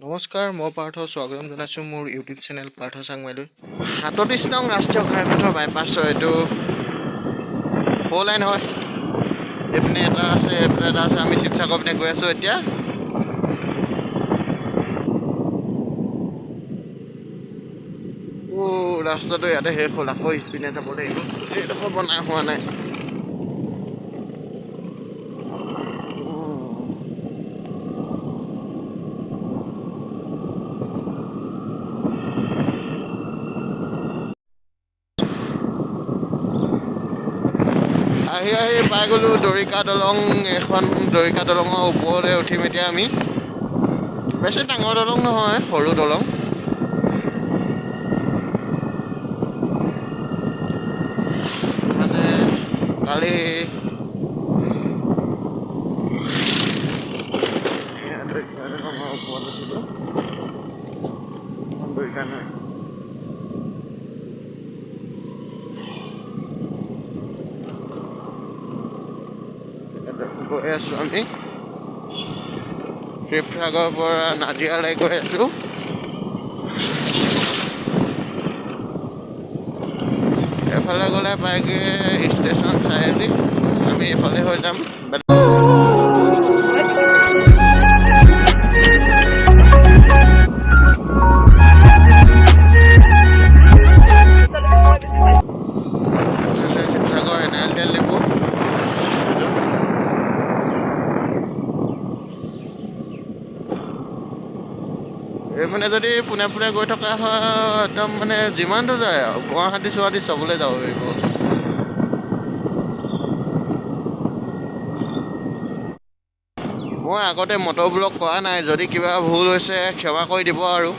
নমস্কাৰ, মই পাৰ্থ স্বাগতম জনাইছোঁ মোৰ ইউটিউব চেনেল পাৰ্থ চাংমাইলৈ। 37 নং ৰাষ্ট্ৰীয় ঘাইপথৰ বাইপাছ হয়, এইটো 4 লাইন হয়। এইপিনে এটা আছে, এইপিনে এটা আছে। আমি শিৱসাগৰ পিনে গৈ আছোঁ এতিয়া। ৰাস্তাটো ইয়াতে শেষ হ'ল, আকৌ ইপিনে যাব লাগিব। এইডোখৰ বনাই হোৱা নাই। আহি পাই গ'লোঁ দৰিকা দলং। এখন দৰিকা দলঙৰ ওপৰলৈ উঠিম এতিয়া আমি। বেছি ডাঙৰ দলং নহয়, সৰু দলং। মানে কালি ওপৰত উঠিলোঁ, দৰিকা নাই। গৈ আছোঁ আমি শিৱসাগৰৰ পৰা নাজিৰালৈ গৈ আছোঁ। এফালে গ'লে পায়গৈ ষ্টেচন চাৰিআলি। আমি এইফালে হৈ যাম। শিৱসাগৰ এনাৰেল তেল ডিপু। মানে যদি পোনে পোনে গৈ থকা হয়, একদম মানে যিমান দূৰ যায় আৰু গুৱাহাটী চুৱাহাটী চবলৈ যাব পাৰিব। মই আগতে মটৰ ব্লগ কৰা নাই, যদি কিবা ভুল হৈছে ক্ষমা কৰি দিব আৰু।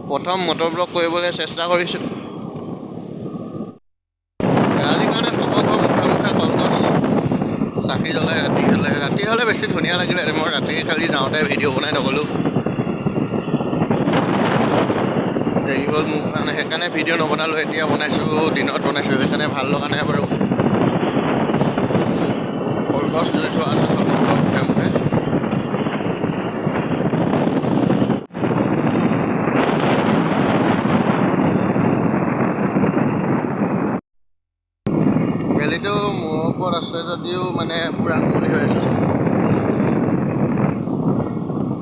প্ৰথম মটৰ ব্লগ কৰিবলৈ চেষ্টা কৰিছোঁ। ৰাতিৰ কাৰণে সকলো মুখে মুখে কলগছ চাকি জ্বলাই ৰাতি হ'লে বেছি ধুনীয়া লাগিলে। মই ৰাতি খালি যাওঁতে ভিডিঅ' বনাই নগ'লোঁ, দেৰি হ'ল মোৰ কাৰণে, সেইকাৰণে ভিডিঅ' নবনালোঁ। এতিয়া বনাইছোঁ, দিনত বনাইছোঁ, সেইকাৰণে ভাল লগা নাই বাৰু। কলগছ লৈ থোৱা আছে সকলোৰে মুখে মুখে। বেলিটো মোৰ ওপৰত আছে যদিও মানে পুৰা কুঁৱলী হৈ আছে,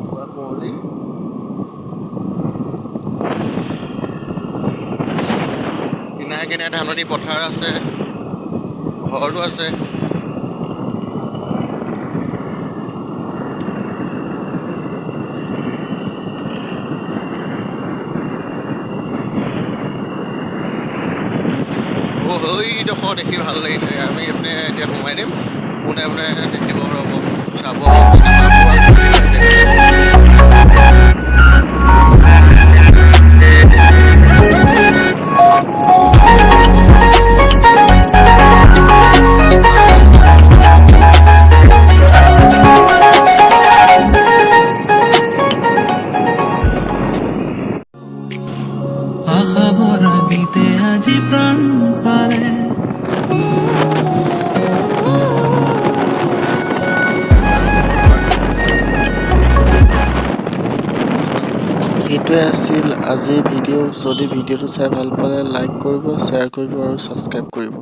পুৰা কুঁৱলী। কিনাৰে কিনাৰে ধাননি পথাৰ আছে, ঘৰো আছে। সেইডোখৰ দেখি ভাল লাগিছে। আমি এইপিনে এতিয়া সোমাই দিম, পোনে পোনে দেখিব ৰ'ব, চাব। আশা ভৰা গীতে আজি প্ৰাণ পালে। এইটোৱে আছিল আজিৰ ভিডিঅ'। যদি ভিডিঅ'টো চাই ভাল পালে লাইক কৰিব, শ্বেয়াৰ কৰিব আৰু ছাবস্ক্ৰাইব কৰিব।